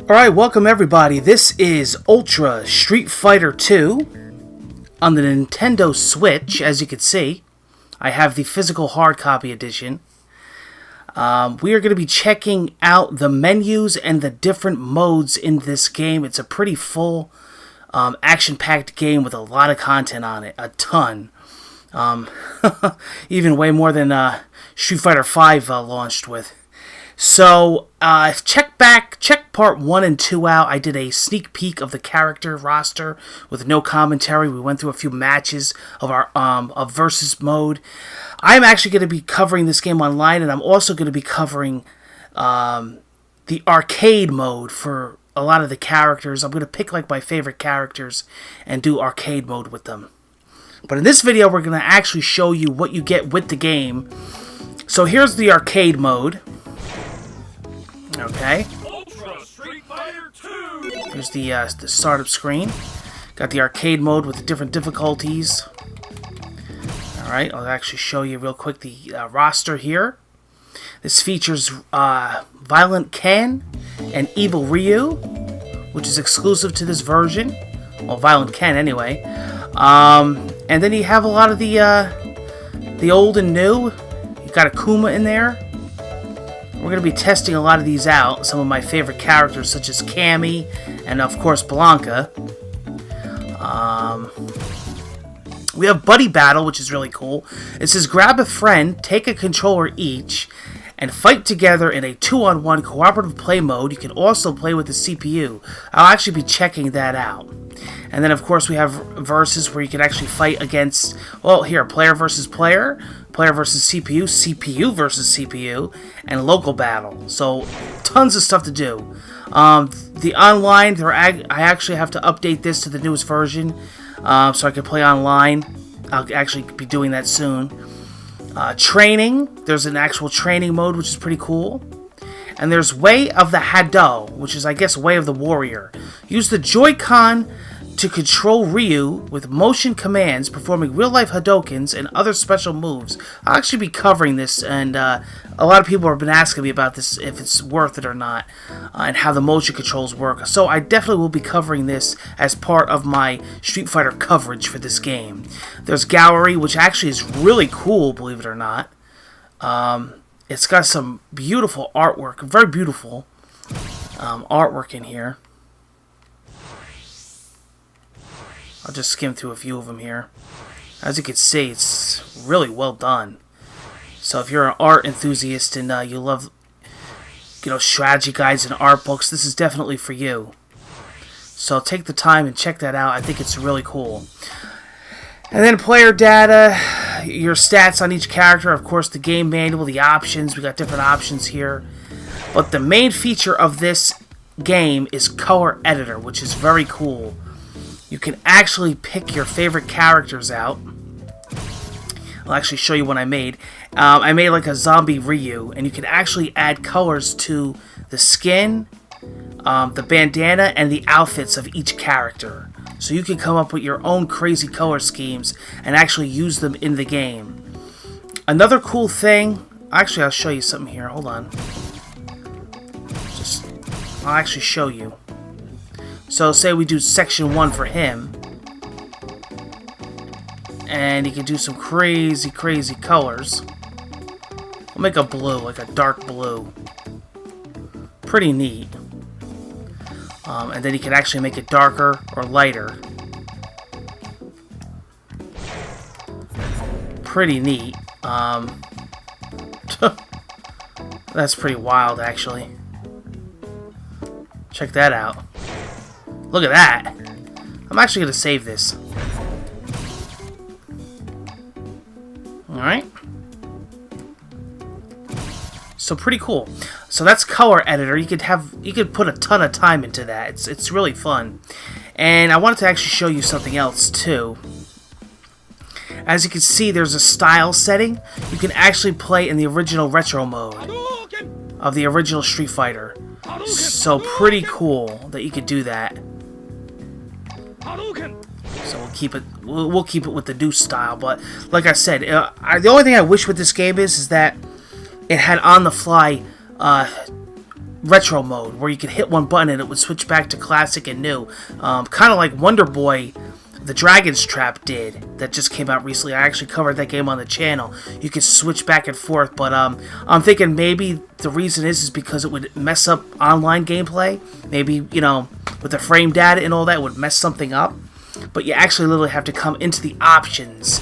Alright, welcome everybody. This is Ultra Street Fighter 2 on the Nintendo Switch. As you can see, I have the physical hard copy edition. We are going to be checking out the menus and the different modes in this game. It's a pretty full, action-packed game with a lot of content on it. A ton. Even way more than Street Fighter V launched with. So, check part 1 and 2 out. I did a sneak peek of the character roster with no commentary. We went through a few matches of our of versus mode. I'm actually going to be covering this game online, and I'm also going to be covering the arcade mode for a lot of the characters. I'm going to pick like my favorite characters and do arcade mode with them. But in this video, we're going to actually show you what you get with the game. So here's the arcade mode. Okay. Ultra Street Fighter 2. Here's the startup screen. Got the arcade mode with the different difficulties. Alright, I'll actually show you real quick the roster here. This features Violent Ken and Evil Ryu, which is exclusive to this version. Well, Violent Ken anyway. And then you have a lot of the old and new. You got Akuma in there. We're going to be testing a lot of these out. Some of my favorite characters, such as Cammy and, of course, Blanca. We have Buddy Battle, which is really cool. It says, grab a friend, take a controller each, and fight together in a 2-on-1 cooperative play mode. You can also play with the CPU. I'll actually be checking that out. And then, of course, we have versus where you can actually fight against, well, here, player versus player, player versus CPU, CPU versus CPU, and local battle. So, tons of stuff to do. The online, I actually have to update this to the newest version so I can play online. I'll actually be doing that soon. Training, there's an actual training mode, which is pretty cool. And there's Way of the Hado, which is, I guess, Way of the Warrior. Use the Joy-Con to control Ryu with motion commands, performing real-life Hadokens and other special moves. I'll actually be covering this, and a lot of people have been asking me about this, if it's worth it or not, and how the motion controls work. So I definitely will be covering this as part of my Street Fighter coverage for this game. There's Gallery, which actually is really cool, believe it or not. It's got some beautiful artwork, very beautiful artwork in here. I'll just skim through a few of them here. As you can see, it's really well done. So if you're an art enthusiast and you love, strategy guides and art books, this is definitely for you. So take the time and check that out. I think it's really cool. And then player data, your stats on each character, of course the game manual, the options, we got different options here. But the main feature of this game is Color Editor, which is very cool. You can actually pick your favorite characters out. I'll actually show you what I made. I made like a zombie Ryu, and you can actually add colors to the skin, the bandana, and the outfits of each character. So you can come up with your own crazy color schemes and actually use them in the game. Another cool thing, actually I'll show you something here, hold on. I'll actually show you. So say we do section 1 for him. And he can do some crazy colors. We'll make a blue, like a dark blue. Pretty neat. And then you can actually make it darker or lighter. Pretty neat. That's pretty wild, actually. Check that out. Look at that. I'm actually going to save this. Alright. So pretty cool. So that's Color Editor. You could put a ton of time into that. It's really fun. And I wanted to actually show you something else too. As you can see, there's a style setting. You can actually play in the original retro mode of the original Street Fighter. So pretty cool that you could do that. So we'll keep it with the new style. But like I said, the only thing I wish with this game is that it had on-the-fly retro mode, where you could hit one button and it would switch back to classic and new. Kind of like Wonder Boy, the Dragon's Trap did, that just came out recently. I actually covered that game on the channel. You could switch back and forth, but I'm thinking maybe the reason is because it would mess up online gameplay. Maybe, you know, with the frame data and all that, it would mess something up. But you actually literally have to come into the options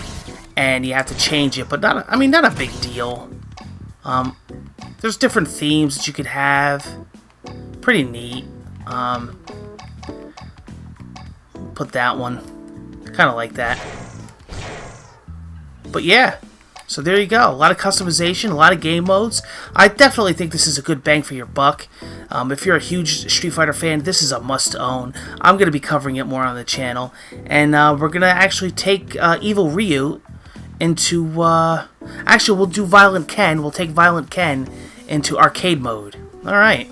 and you have to change it. But not a big deal. There's different themes that you could have. Pretty neat. Put that one. Kind of like that. But yeah, so there you go. A lot of customization, a lot of game modes. I definitely think this is a good bang for your buck. If you're a huge Street Fighter fan, this is a must-own. I'm going to be covering it more on the channel. And we're going to actually take Evil Ryu into... actually, we'll do Violent Ken. We'll take Violent Ken into arcade mode. Alright.